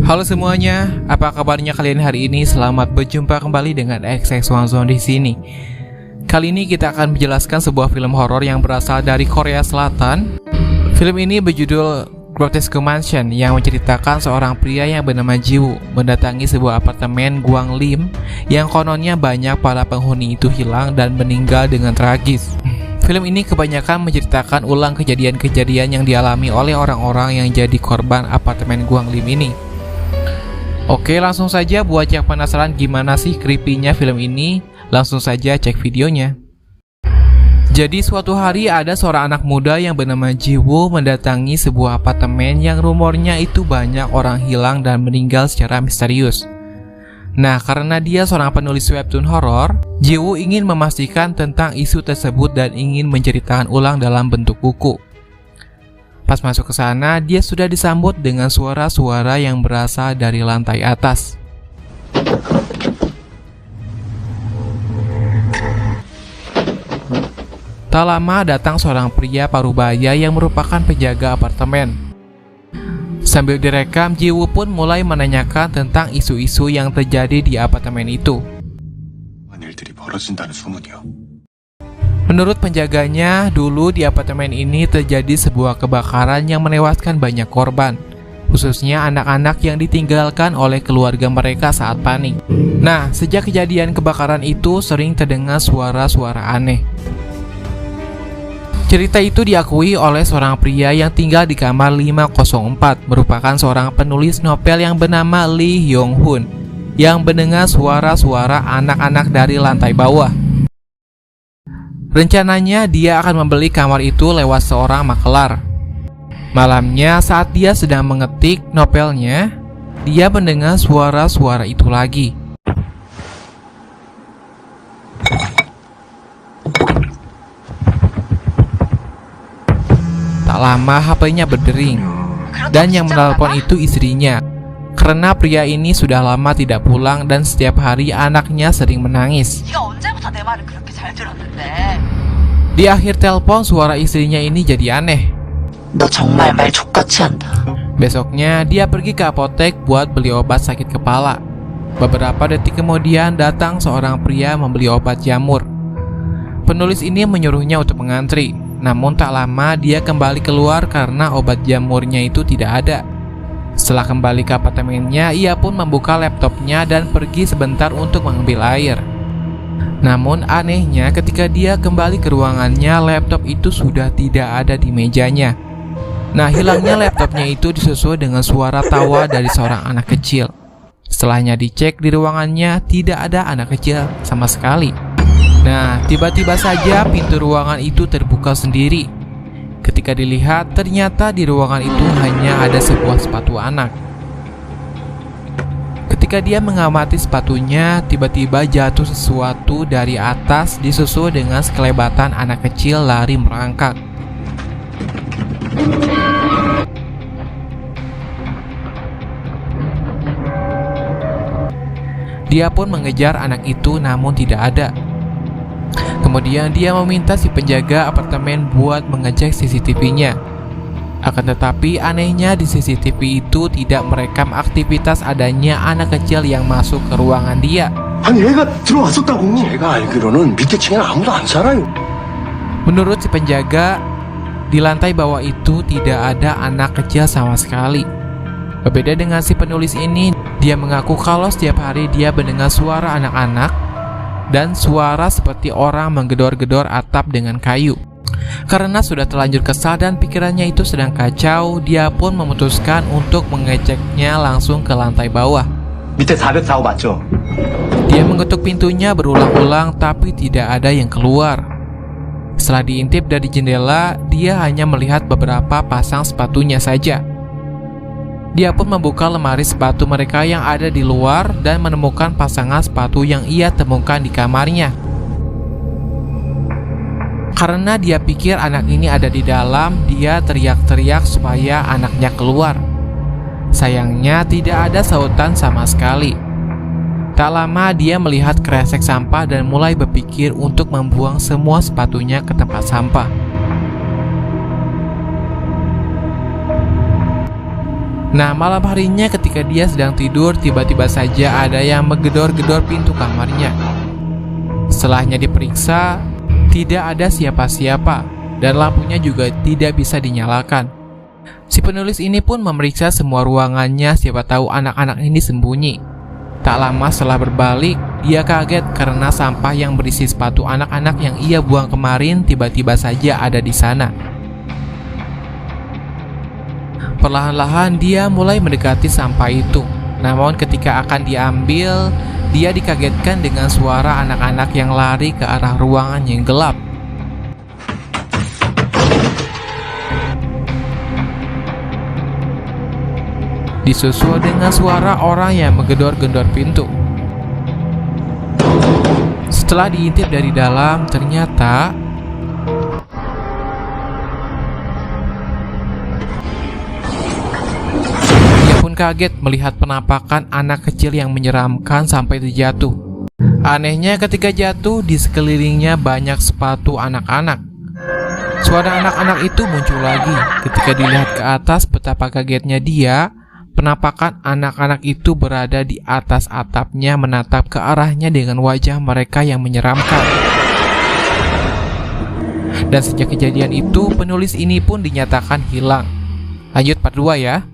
Halo semuanya, apa kabarnya kalian hari ini? Selamat berjumpa kembali dengan XX1Zone di sini. Kali ini kita akan menjelaskan sebuah film horor yang berasal dari Korea Selatan. Film ini berjudul Grotesque Mansion yang menceritakan seorang pria yang bernama Ji-woo mendatangi sebuah apartemen Gwanglim yang kononnya banyak para penghuni itu hilang dan meninggal dengan tragis. Film ini kebanyakan menceritakan ulang kejadian-kejadian yang dialami oleh orang-orang yang jadi korban apartemen Gwanglim ini. Oke, langsung saja buat yang penasaran gimana sih creepy-nya film ini, langsung saja cek videonya. Jadi suatu hari ada seorang anak muda yang bernama Ji-woo mendatangi sebuah apartemen yang rumornya itu banyak orang hilang dan meninggal secara misterius. Nah, karena dia seorang penulis webtoon horor, Ji-woo ingin memastikan tentang isu tersebut dan ingin menceritakan ulang dalam bentuk buku. Pas masuk ke sana, dia sudah disambut dengan suara-suara yang berasal dari lantai atas. Tak lama datang seorang pria parubaya yang merupakan penjaga apartemen. Sambil direkam, Ji-woo pun mulai menanyakan tentang isu-isu yang terjadi di apartemen itu. Menurut penjaganya, dulu di apartemen ini terjadi sebuah kebakaran yang menewaskan banyak korban, khususnya anak-anak yang ditinggalkan oleh keluarga mereka saat panik. Nah, sejak kejadian kebakaran itu sering terdengar suara-suara aneh. Cerita itu diakui oleh seorang pria yang tinggal di kamar 504, merupakan seorang penulis novel yang bernama Lee Hyung-hun, yang mendengar suara-suara anak-anak dari lantai bawah. Rencananya dia akan membeli kamar itu lewat seorang makelar. Malamnya saat dia sedang mengetik novelnya, dia mendengar suara-suara itu lagi. Tak lama HP-nya berdering, dan yang menelpon itu istrinya. Karena pria ini sudah lama tidak pulang dan setiap hari anaknya sering menangis. Di akhir telepon, suara istrinya ini jadi aneh. Besoknya dia pergi ke apotek buat beli obat sakit kepala. Beberapa detik kemudian datang seorang pria membeli obat jamur. Penulis ini menyuruhnya untuk mengantri. Namun tak lama dia kembali keluar karena obat jamurnya itu tidak ada. Setelah kembali ke apartemennya, ia pun membuka laptopnya dan pergi sebentar untuk mengambil air. Namun anehnya ketika dia kembali ke ruangannya, laptop itu sudah tidak ada di mejanya. Nah, hilangnya laptopnya itu disusul dengan suara tawa dari seorang anak kecil. Setelahnya dicek di ruangannya, tidak ada anak kecil sama sekali. Nah, tiba-tiba saja pintu ruangan itu terbuka sendiri. Ketika dilihat, ternyata di ruangan itu hanya ada sebuah sepatu anak. Ketika dia mengamati sepatunya, tiba-tiba jatuh sesuatu dari atas disusul dengan sekelebatan anak kecil lari merangkak. Dia pun mengejar anak itu namun tidak ada. Kemudian dia meminta si penjaga apartemen buat mengecek CCTV-nya. Akan tetapi anehnya di CCTV itu tidak merekam aktivitas adanya anak kecil yang masuk ke ruangan dia. Menurut si penjaga, di lantai bawah itu tidak ada anak kecil sama sekali. Berbeda dengan si penulis ini, dia mengaku kalau setiap hari dia mendengar suara anak-anak dan suara seperti orang menggedor-gedor atap dengan kayu. Karena sudah terlanjur kesal dan pikirannya itu sedang kacau, dia pun memutuskan untuk mengeceknya langsung ke lantai bawah. Dia mengetuk pintunya berulang-ulang tapi tidak ada yang keluar. Setelah diintip dari jendela, dia hanya melihat beberapa pasang sepatunya saja. Dia pun membuka lemari sepatu mereka yang ada di luar dan menemukan pasangan sepatu yang ia temukan di kamarnya. Karena dia pikir anak ini ada di dalam, dia teriak-teriak supaya anaknya keluar. Sayangnya tidak ada sautan sama sekali. Tak lama dia melihat kresek sampah dan mulai berpikir untuk membuang semua sepatunya ke tempat sampah. Nah, malam harinya ketika dia sedang tidur, tiba-tiba saja ada yang menggedor-gedor pintu kamarnya. Setelahnya diperiksa, tidak ada siapa-siapa dan lampunya juga tidak bisa dinyalakan. Si penulis ini pun memeriksa semua ruangannya, siapa tahu anak-anak ini sembunyi. Tak lama setelah berbalik, dia kaget karena sampah yang berisi sepatu anak-anak yang ia buang kemarin tiba-tiba saja ada di sana. Perlahan-lahan dia mulai mendekati sampah itu. Namun ketika akan diambil, dia dikagetkan dengan suara anak-anak yang lari ke arah ruangan yang gelap. Disusul dengan suara orang yang menggedor-gedor pintu. Setelah diintip dari dalam, ternyata ia pun kaget melihat penampakan anak kecil yang menyeramkan sampai terjatuh. Anehnya ketika jatuh, di sekelilingnya banyak sepatu anak-anak. Suara anak-anak itu muncul lagi. Ketika dilihat ke atas, betapa kagetnya dia. Penampakan anak-anak itu berada di atas atapnya menatap ke arahnya dengan wajah mereka yang menyeramkan. Dan sejak kejadian itu, penulis ini pun dinyatakan hilang. Lanjut part 2 ya.